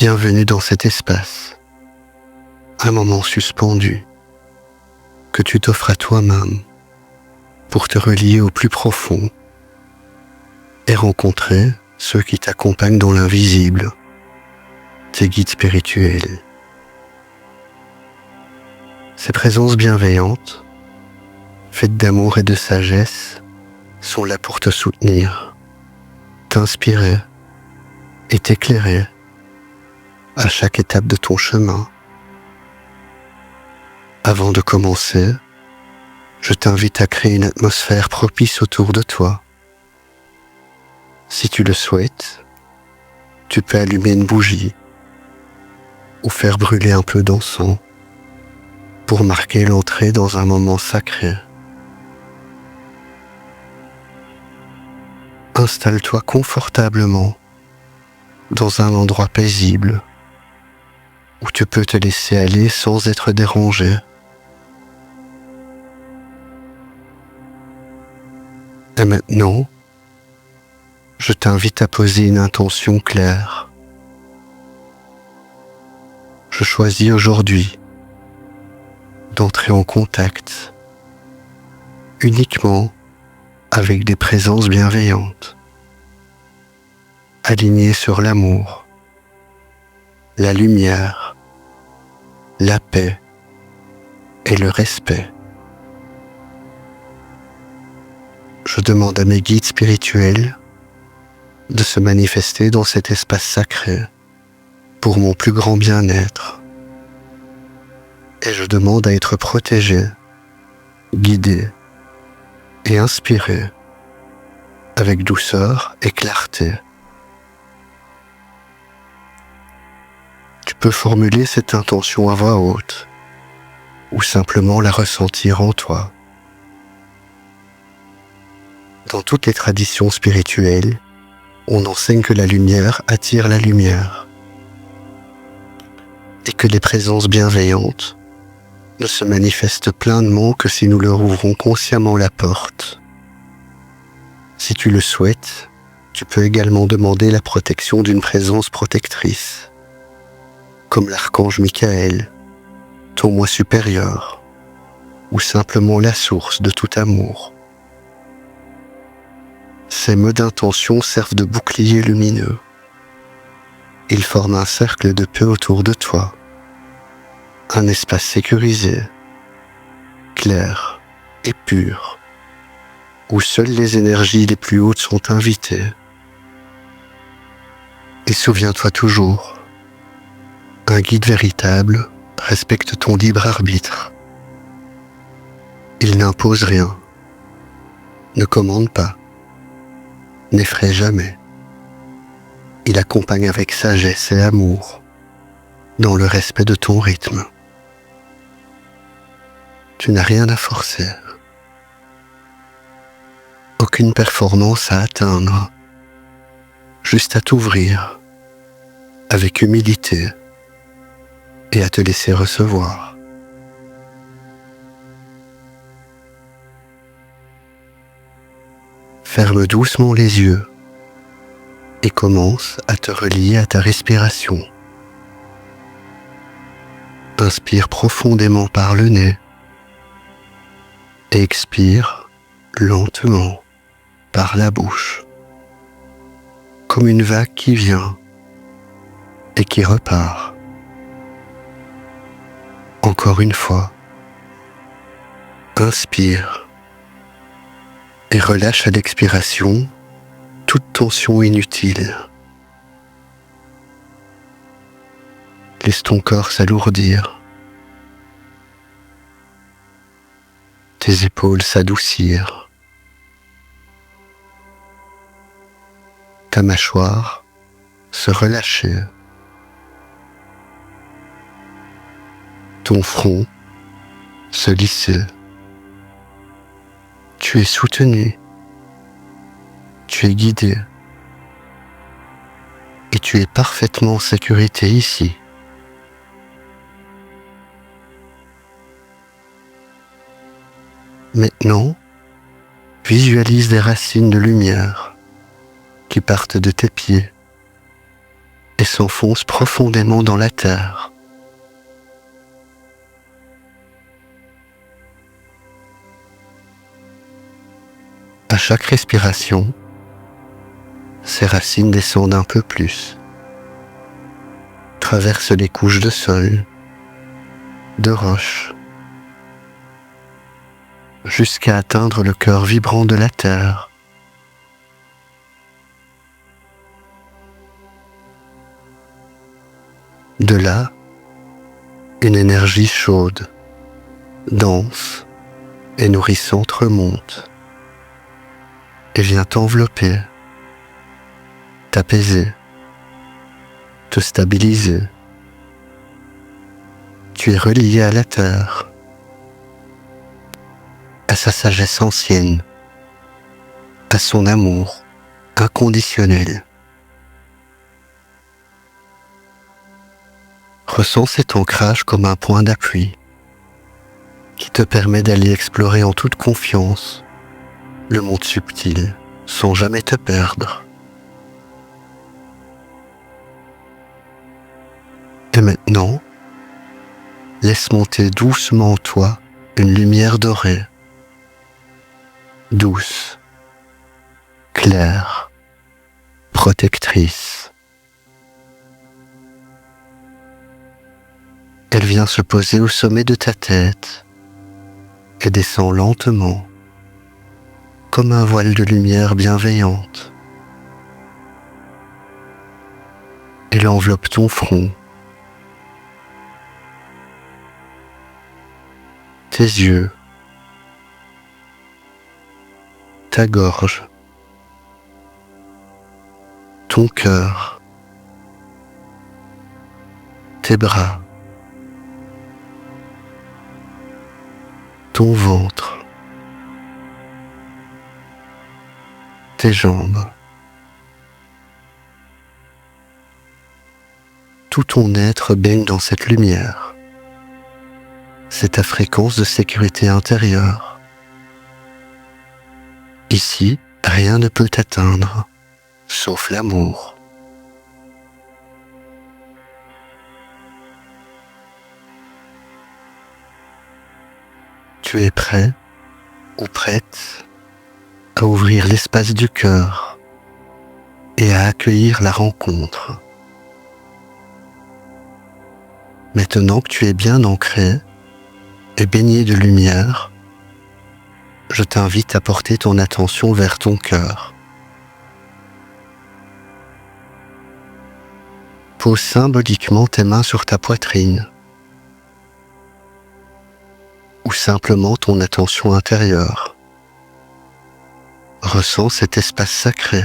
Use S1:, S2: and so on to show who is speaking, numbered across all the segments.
S1: Bienvenue dans cet espace, un moment suspendu que tu t'offres à toi-même pour te relier au plus profond et rencontrer ceux qui t'accompagnent dans l'invisible, tes guides spirituels. Ces présences bienveillantes, faites d'amour et de sagesse, sont là pour te soutenir, t'inspirer et t'éclairer à chaque étape de ton chemin. Avant de commencer, je t'invite à créer une atmosphère propice autour de toi. Si tu le souhaites, tu peux allumer une bougie ou faire brûler un peu d'encens pour marquer l'entrée dans un moment sacré. Installe-toi confortablement dans un endroit paisible où tu peux te laisser aller sans être dérangé. Et maintenant, je t'invite à poser une intention claire. Je choisis aujourd'hui d'entrer en contact uniquement avec des présences bienveillantes, alignées sur l'amour, la lumière, la paix et le respect. Je demande à mes guides spirituels de se manifester dans cet espace sacré pour mon plus grand bien-être. Et je demande à être protégé, guidé et inspiré avec douceur et clarté. Tu peux formuler cette intention à voix haute ou simplement la ressentir en toi. Dans toutes les traditions spirituelles, on enseigne que la lumière attire la lumière et que les présences bienveillantes ne se manifestent pleinement que si nous leur ouvrons consciemment la porte. Si tu le souhaites, tu peux également demander la protection d'une présence protectrice, comme l'archange Michael, ton moi supérieur, ou simplement la source de tout amour. Ces mots d'intention servent de bouclier lumineux. Ils forment un cercle de paix autour de toi, un espace sécurisé, clair et pur, où seules les énergies les plus hautes sont invitées. Et souviens-toi toujours, un guide véritable respecte ton libre arbitre. Il n'impose rien, ne commande pas, n'effraie jamais. Il accompagne avec sagesse et amour, dans le respect de ton rythme. Tu n'as rien à forcer, aucune performance à atteindre, juste à t'ouvrir avec humilité et à te laisser recevoir. Ferme doucement les yeux et commence à te relier à ta respiration. Inspire profondément par le nez et expire lentement par la bouche, comme une vague qui vient et qui repart. Encore une fois, inspire et relâche à l'expiration toute tension inutile. Laisse ton corps s'alourdir, tes épaules s'adoucir, ta mâchoire se relâcher, ton front se lisser. Tu es soutenu, tu es guidé et tu es parfaitement en sécurité ici. Maintenant, visualise des racines de lumière qui partent de tes pieds et s'enfonce profondément dans la terre. À chaque respiration, ses racines descendent un peu plus, traversent les couches de sol, de roches, jusqu'à atteindre le cœur vibrant de la terre. De là, une énergie chaude, dense et nourrissante remonte et vient t'envelopper, t'apaiser, te stabiliser. Tu es relié à la terre, à sa sagesse ancienne, à son amour inconditionnel. Ressens cet ancrage comme un point d'appui qui te permet d'aller explorer en toute confiance le monde subtil sans jamais te perdre. Et maintenant, laisse monter doucement en toi une lumière dorée, douce, claire, protectrice. Elle vient se poser au sommet de ta tête et descend lentement, comme un voile de lumière bienveillante. Elle enveloppe ton front, tes yeux, ta gorge, ton cœur, tes bras, ton ventre, tes jambes. Tout ton être baigne dans cette lumière. C'est ta fréquence de sécurité intérieure. Ici, rien ne peut t'atteindre, sauf l'amour. Tu es prêt ou prête à ouvrir l'espace du cœur et à accueillir la rencontre. Maintenant que tu es bien ancré et baigné de lumière, je t'invite à porter ton attention vers ton cœur. Pose symboliquement tes mains sur ta poitrine ou simplement ton attention intérieure. Ressens cet espace sacré,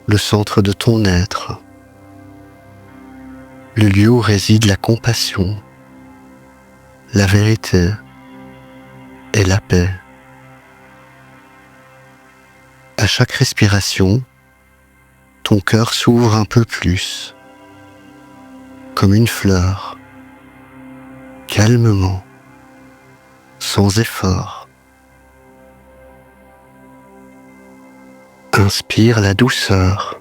S1: le centre de ton être, le lieu où réside la compassion, la vérité et la paix. À chaque respiration, ton cœur s'ouvre un peu plus, comme une fleur, calmement, sans effort. Inspire la douceur.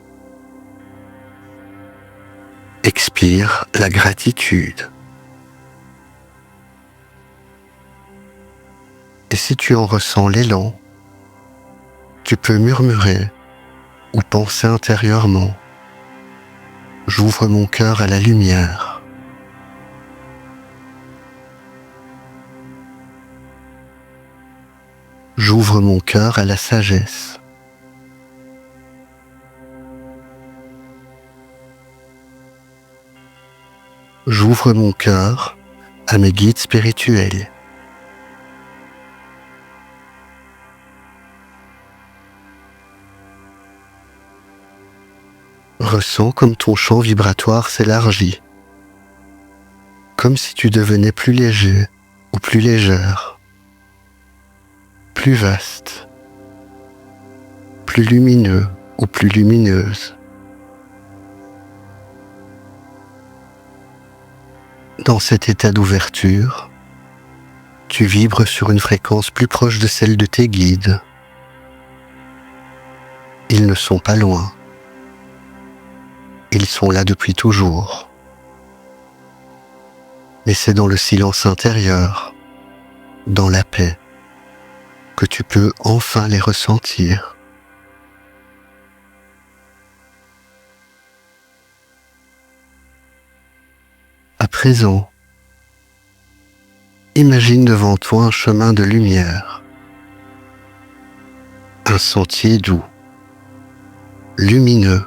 S1: Expire la gratitude. Et si tu en ressens l'élan, tu peux murmurer ou penser intérieurement: j'ouvre mon cœur à la lumière. J'ouvre mon cœur à la sagesse. J'ouvre mon cœur à mes guides spirituels. Ressens comme ton champ vibratoire s'élargit, comme si tu devenais plus léger ou plus légère, plus vaste, plus lumineux ou plus lumineuse. Dans cet état d'ouverture, tu vibres sur une fréquence plus proche de celle de tes guides. Ils ne sont pas loin. Ils sont là depuis toujours. Mais c'est dans le silence intérieur, dans la paix, que tu peux enfin les ressentir. À présent, imagine devant toi un chemin de lumière, un sentier doux, lumineux,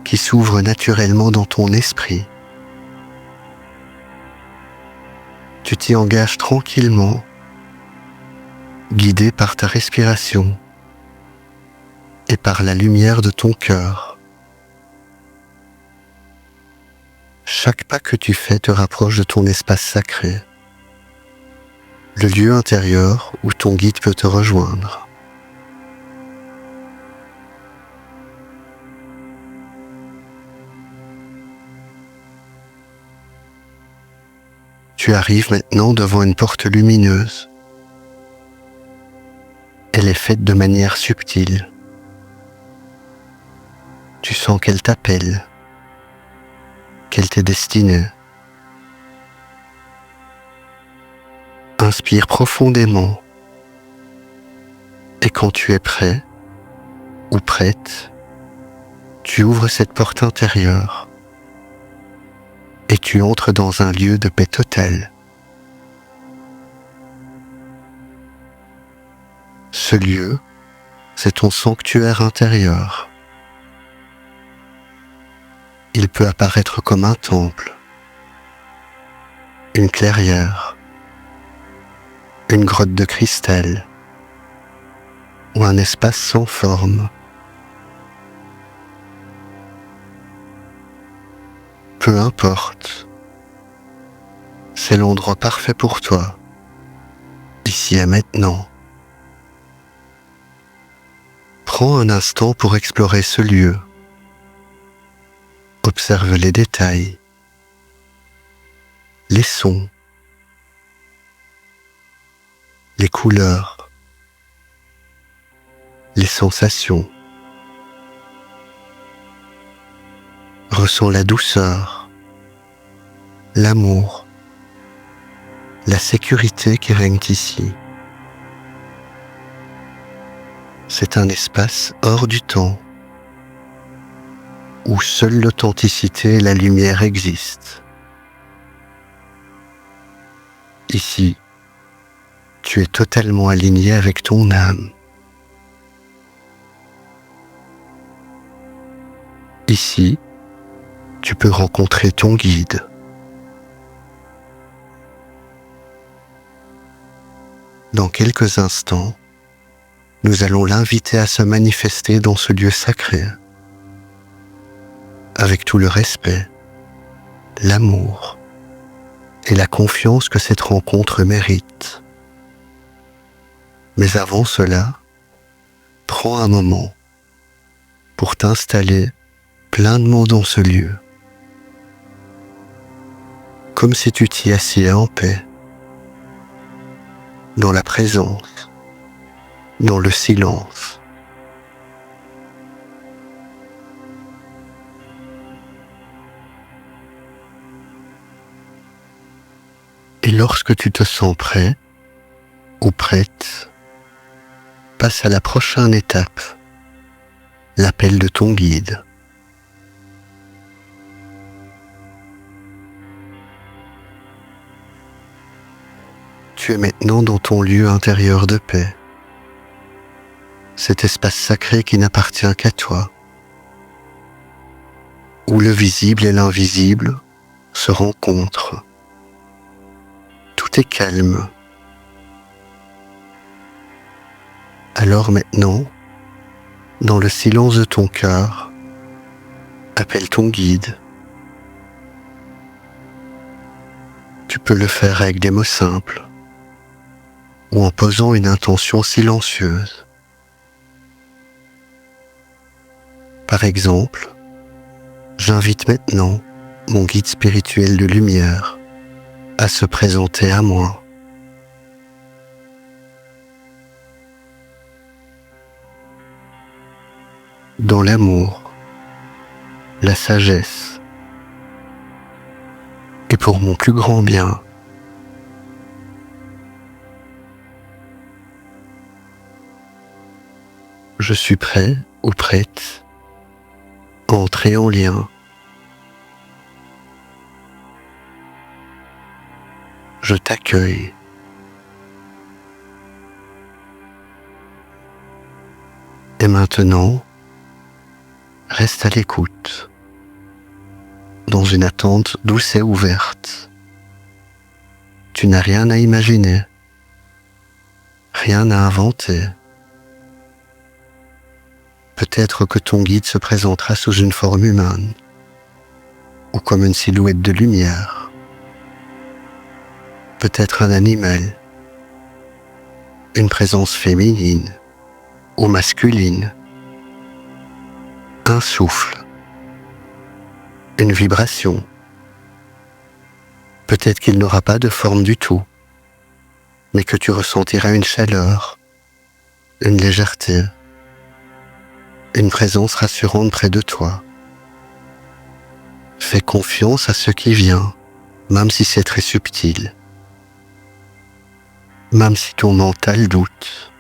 S1: qui s'ouvre naturellement dans ton esprit. Tu t'y engages tranquillement, guidé par ta respiration et par la lumière de ton cœur. Chaque pas que tu fais te rapproche de ton espace sacré, le lieu intérieur où ton guide peut te rejoindre. Tu arrives maintenant devant une porte lumineuse. Elle est faite de manière subtile. Tu sens qu'elle t'appelle, qu'elle t'est destinée. Inspire profondément. Et quand tu es prêt ou prête, tu ouvres cette porte intérieure et tu entres dans un lieu de paix totale. Ce lieu, c'est ton sanctuaire intérieur. Il peut apparaître comme un temple, une clairière, une grotte de cristal ou un espace sans forme. Peu importe, c'est l'endroit parfait pour toi, ici et maintenant. Prends un instant pour explorer ce lieu. Observe les détails, les sons, les couleurs, les sensations. Ressens la douceur, l'amour, la sécurité qui règne ici. C'est un espace hors du temps, où seule l'authenticité et la lumière existent. Ici, tu es totalement aligné avec ton âme. Ici, tu peux rencontrer ton guide. Dans quelques instants, nous allons l'inviter à se manifester dans ce lieu sacré, avec tout le respect, l'amour et la confiance que cette rencontre mérite. Mais avant cela, prends un moment pour t'installer pleinement dans ce lieu, comme si tu t'y assieds en paix, dans la présence, dans le silence. Et lorsque tu te sens prêt ou prête, passe à la prochaine étape, l'appel de ton guide. Tu es maintenant dans ton lieu intérieur de paix, cet espace sacré qui n'appartient qu'à toi, où le visible et l'invisible se rencontrent. Tout est calme. Alors maintenant, dans le silence de ton cœur, appelle ton guide. Tu peux le faire avec des mots simples ou en posant une intention silencieuse. Par exemple, j'invite maintenant mon guide spirituel de lumière à se présenter à moi. Dans l'amour, la sagesse. Et pour mon plus grand bien, je suis prêt ou prête à entrer en lien. Je t'accueille. Et maintenant, reste à l'écoute, dans une attente douce et ouverte. Tu n'as rien à imaginer, rien à inventer. Peut-être que ton guide se présentera sous une forme humaine, ou comme une silhouette de lumière. Peut-être un animal, une présence féminine ou masculine, un souffle, une vibration. Peut-être qu'il n'aura pas de forme du tout, mais que tu ressentiras une chaleur, une légèreté, une présence rassurante près de toi. Fais confiance à ce qui vient, même si c'est très subtil, même si ton mental doute.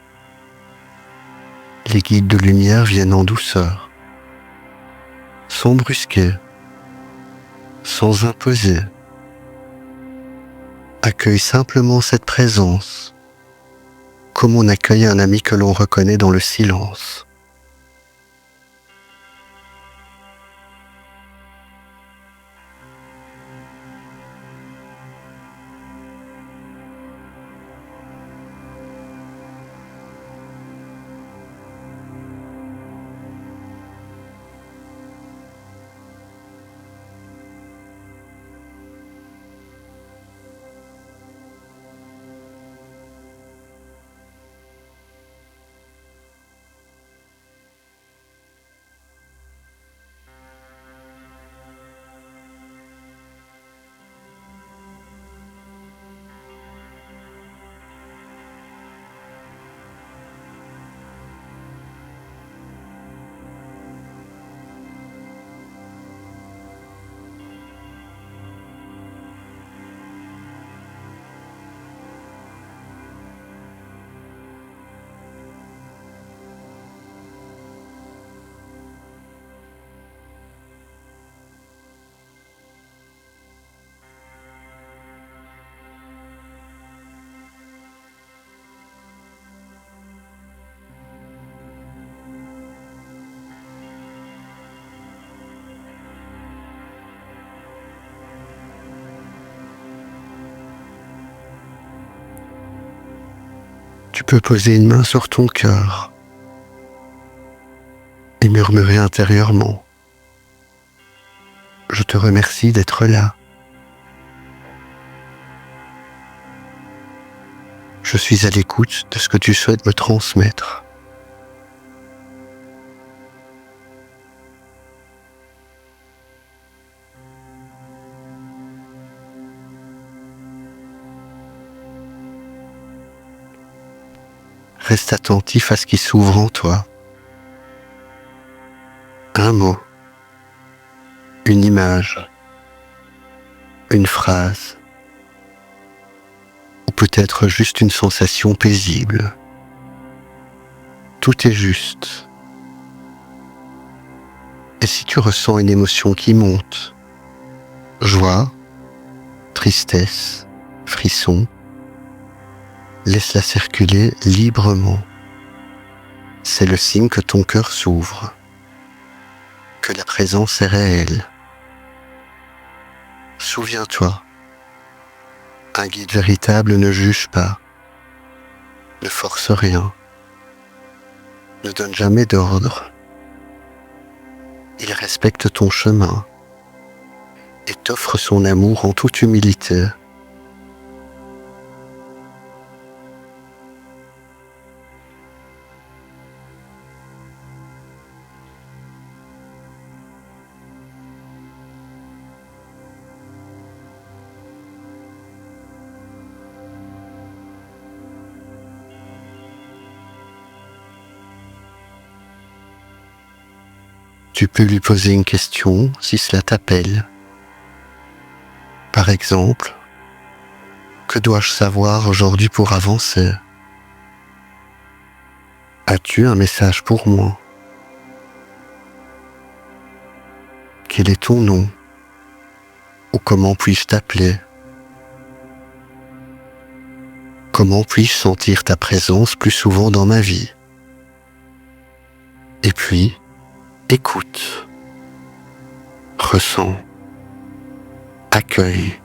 S1: Les guides de lumière viennent en douceur, sans brusquer, sans imposer. Accueille simplement cette présence, comme on accueille un ami que l'on reconnaît dans le silence. Tu peux poser une main sur ton cœur et murmurer intérieurement: je te remercie d'être là. Je suis à l'écoute de ce que tu souhaites me transmettre. Reste attentif à ce qui s'ouvre en toi. Un mot, une image, une phrase, ou peut-être juste une sensation paisible. Tout est juste. Et si tu ressens une émotion qui monte, joie, tristesse, frisson, laisse-la circuler librement. C'est le signe que ton cœur s'ouvre, que la présence est réelle. Souviens-toi, un guide véritable ne juge pas, ne force rien, ne donne jamais d'ordre. Il respecte ton chemin et t'offre son amour en toute humilité. Tu peux lui poser une question si cela t'appelle. Par exemple, que dois-je savoir aujourd'hui pour avancer? As-tu un message pour moi? Quel est ton nom? Ou comment puis-je t'appeler? Comment puis-je sentir ta présence plus souvent dans ma vie? Et puis, écoute, ressens, accueille.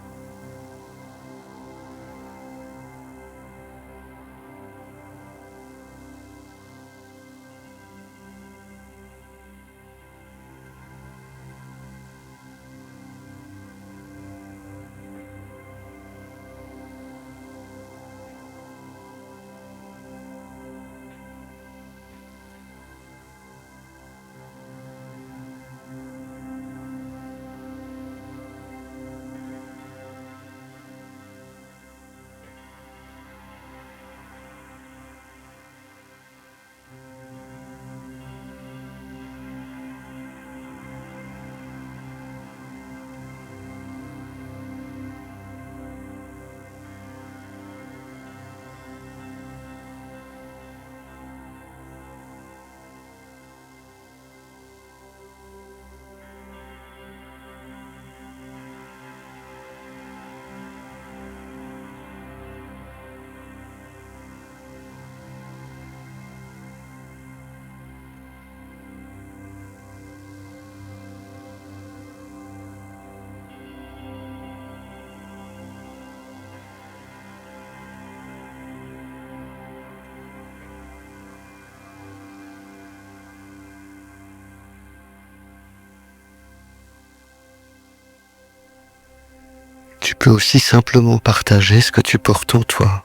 S1: Tu peux aussi simplement partager ce que tu portes en toi.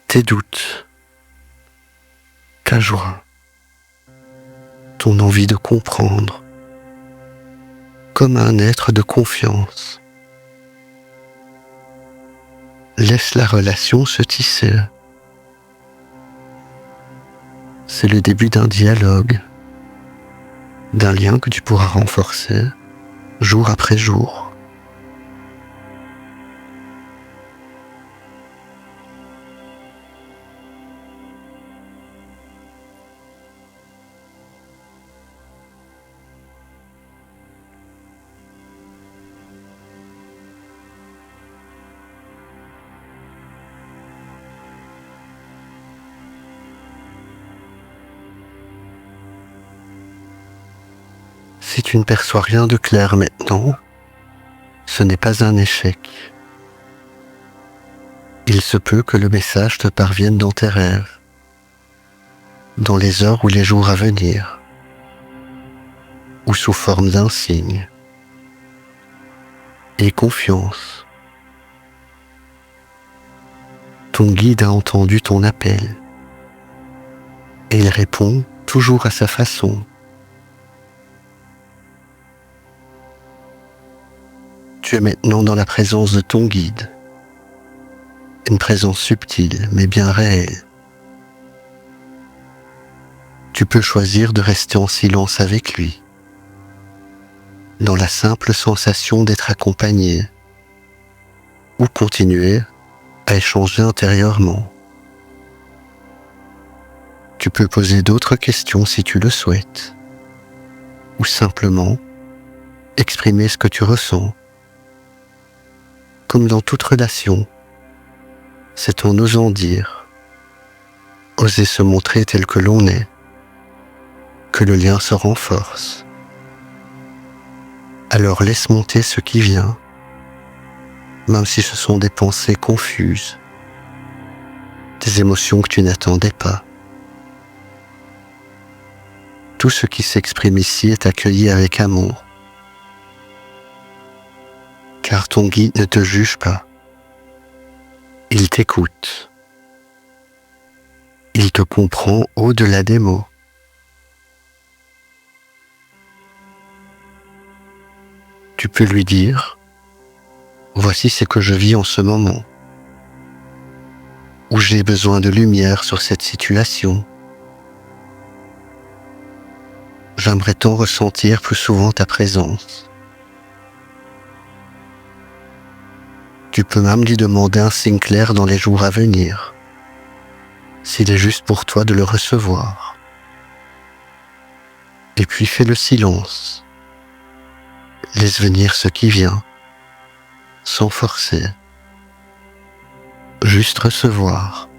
S1: Tes doutes, ta joie, ton envie de comprendre, comme un être de confiance. Laisse la relation se tisser. C'est le début d'un dialogue, d'un lien que tu pourras renforcer jour après jour. Si tu ne perçois rien de clair maintenant, ce n'est pas un échec. Il se peut que le message te parvienne dans tes rêves, dans les heures ou les jours à venir, ou sous forme d'un signe. Aie confiance. Ton guide a entendu ton appel, et il répond toujours à sa façon. Tu es maintenant dans la présence de ton guide, une présence subtile mais bien réelle. Tu peux choisir de rester en silence avec lui, dans la simple sensation d'être accompagné, ou continuer à échanger intérieurement. Tu peux poser d'autres questions si tu le souhaites, ou simplement exprimer ce que tu ressens. Comme dans toute relation, c'est en osant dire, oser se montrer tel que l'on est, que le lien se renforce. Alors laisse monter ce qui vient, même si ce sont des pensées confuses, des émotions que tu n'attendais pas. Tout ce qui s'exprime ici est accueilli avec amour, car ton guide ne te juge pas. Il t'écoute. Il te comprend au-delà des mots. Tu peux lui dire, voici ce que je vis en ce moment, où j'ai besoin de lumière sur cette situation. J'aimerais tant ressentir plus souvent ta présence. Tu peux même lui demander un signe clair dans les jours à venir, s'il est juste pour toi de le recevoir. Et puis fais le silence. Laisse venir ce qui vient, sans forcer. Juste recevoir.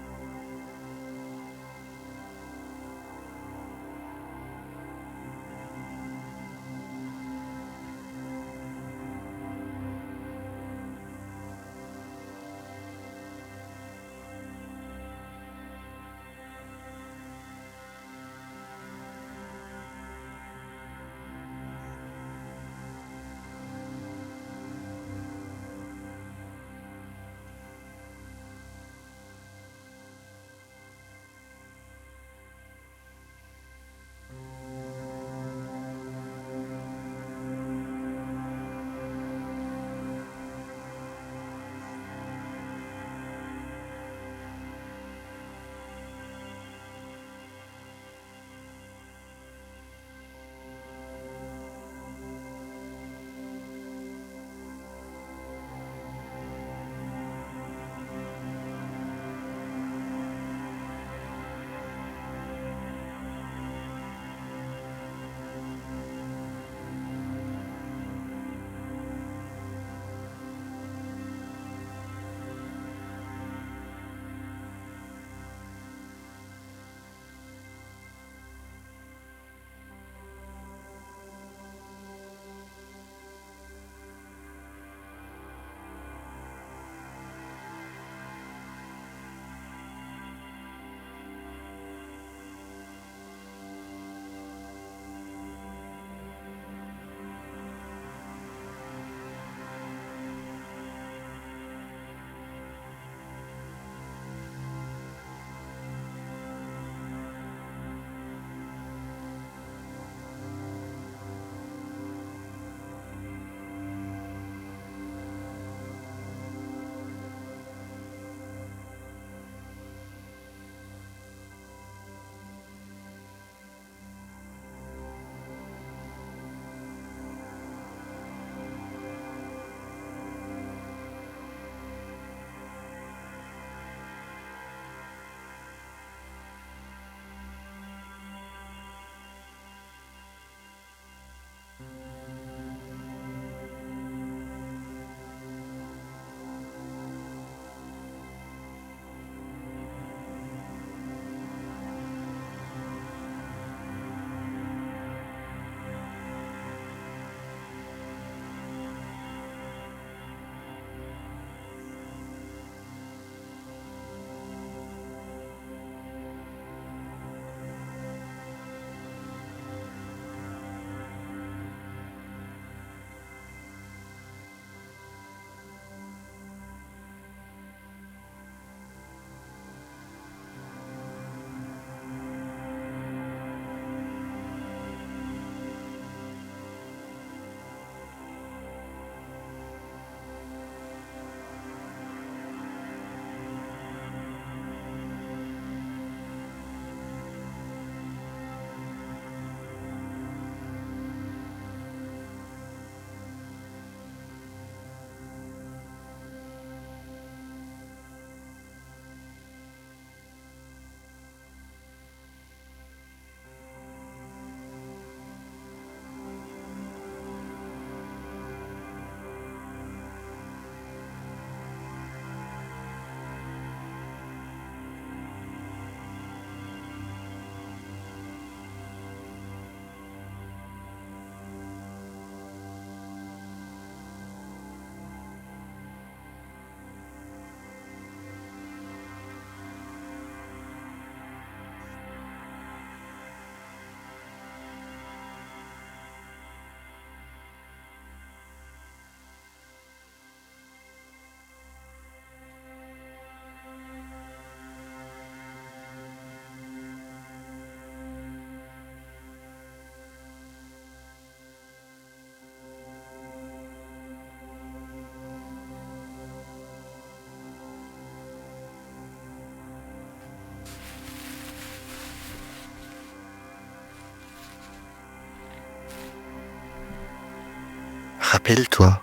S1: Rappelle-toi,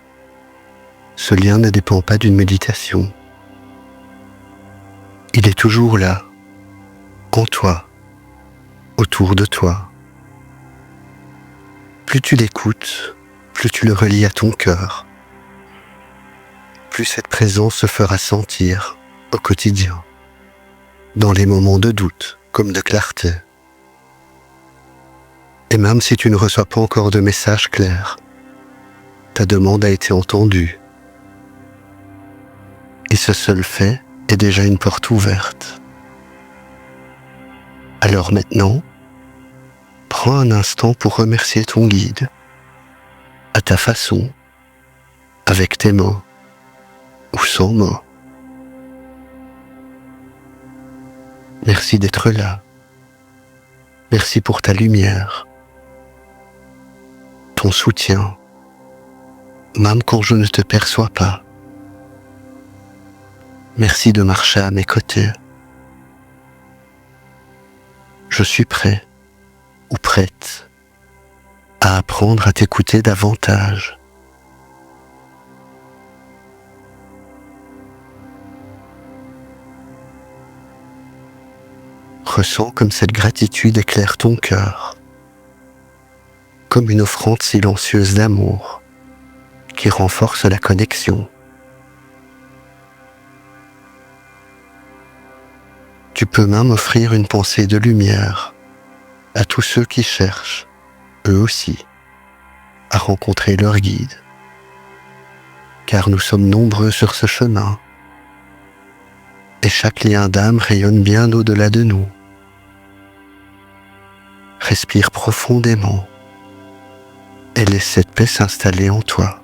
S1: ce lien ne dépend pas d'une méditation. Il est toujours là, en toi, autour de toi. Plus tu l'écoutes, plus tu le relis à ton cœur, plus cette présence se fera sentir au quotidien, dans les moments de doute comme de clarté. Et même si tu ne reçois pas encore de message clair, ta demande a été entendue. Et ce seul fait est déjà une porte ouverte. Alors maintenant, prends un instant pour remercier ton guide, à ta façon, avec tes mots ou sans mots. Merci d'être là. Merci pour ta lumière, ton soutien, même quand je ne te perçois pas. Merci de marcher à mes côtés. Je suis prêt ou prête à apprendre à t'écouter davantage. Ressens comme cette gratitude éclaire ton cœur, comme une offrande silencieuse d'amour qui renforce la connexion. Tu peux même offrir une pensée de lumière à tous ceux qui cherchent, eux aussi, à rencontrer leur guide. Car nous sommes nombreux sur ce chemin, et chaque lien d'âme rayonne bien au-delà de nous. Respire profondément et laisse cette paix s'installer en toi.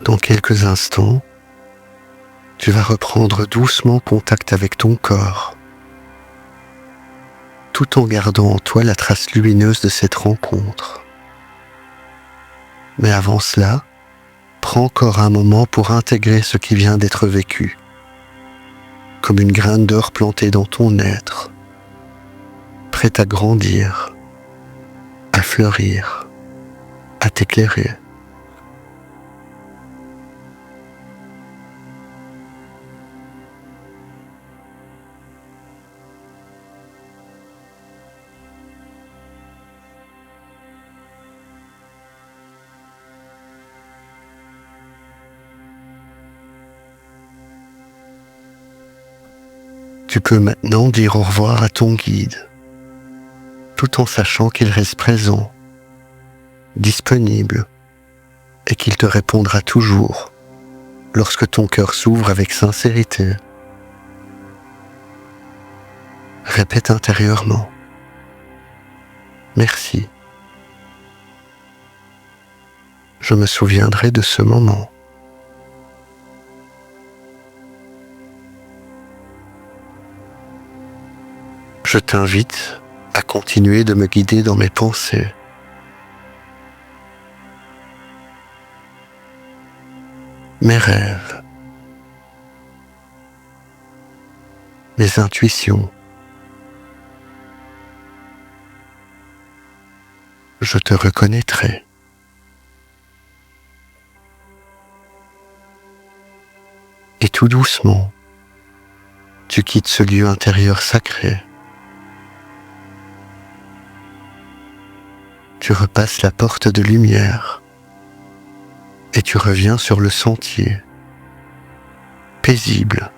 S1: Dans quelques instants, tu vas reprendre doucement contact avec ton corps, tout en gardant en toi la trace lumineuse de cette rencontre. Mais avant cela, prends encore un moment pour intégrer ce qui vient d'être vécu, comme une graine d'or plantée dans ton être, prête à grandir, à fleurir, à t'éclairer. Tu peux maintenant dire au revoir à ton guide, tout en sachant qu'il reste présent, disponible, et qu'il te répondra toujours lorsque ton cœur s'ouvre avec sincérité. Répète intérieurement: merci. Je me souviendrai de ce moment. Je t'invite à continuer de me guider dans mes pensées. Mes rêves, mes intuitions. Je te reconnaîtrai. Et tout doucement, tu quittes ce lieu intérieur sacré. Tu repasses la porte de lumière et tu reviens sur le sentier, paisible,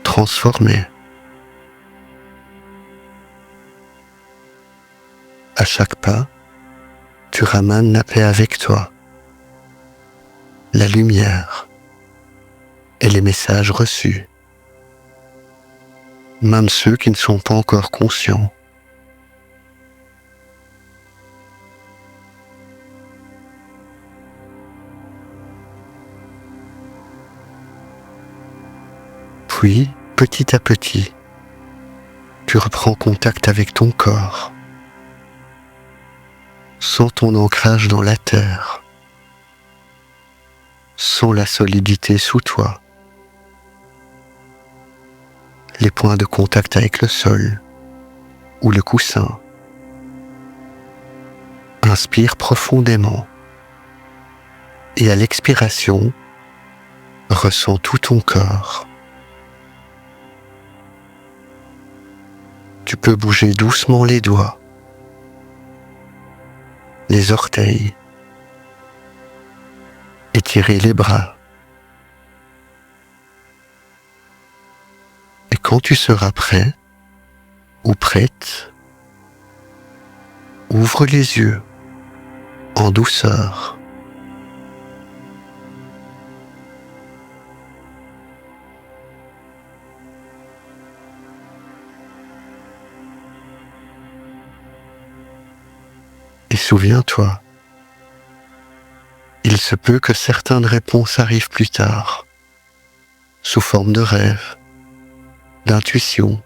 S1: transformé. À chaque pas, tu ramènes la paix avec toi, la lumière et les messages reçus, même ceux qui ne sont pas encore conscients. Puis, petit à petit, tu reprends contact avec ton corps. Sens ton ancrage dans la terre. Sens la solidité sous toi. Les points de contact avec le sol ou le coussin. Inspire profondément et à l'expiration, ressens tout ton corps. Tu peux bouger doucement les doigts, les orteils, étirer les bras. Et quand tu seras prêt ou prête, ouvre les yeux en douceur. Et souviens-toi, il se peut que certaines réponses arrivent plus tard, sous forme de rêve, d'intuition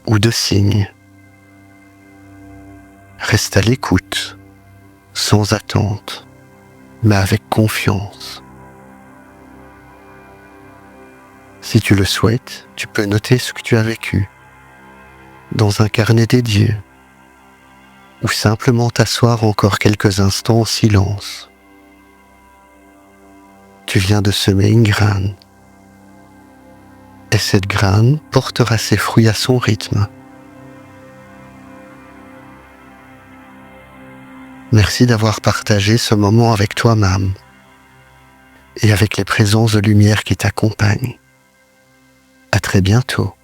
S1: ou de signes. Reste à l'écoute, sans attente, mais avec confiance. Si tu le souhaites, tu peux noter ce que tu as vécu dans un carnet dédié ou simplement t'asseoir encore quelques instants en silence. Tu viens de semer une graine et cette graine portera ses fruits à son rythme. Merci d'avoir partagé ce moment avec toi-même et avec les présences de lumière qui t'accompagnent. À très bientôt.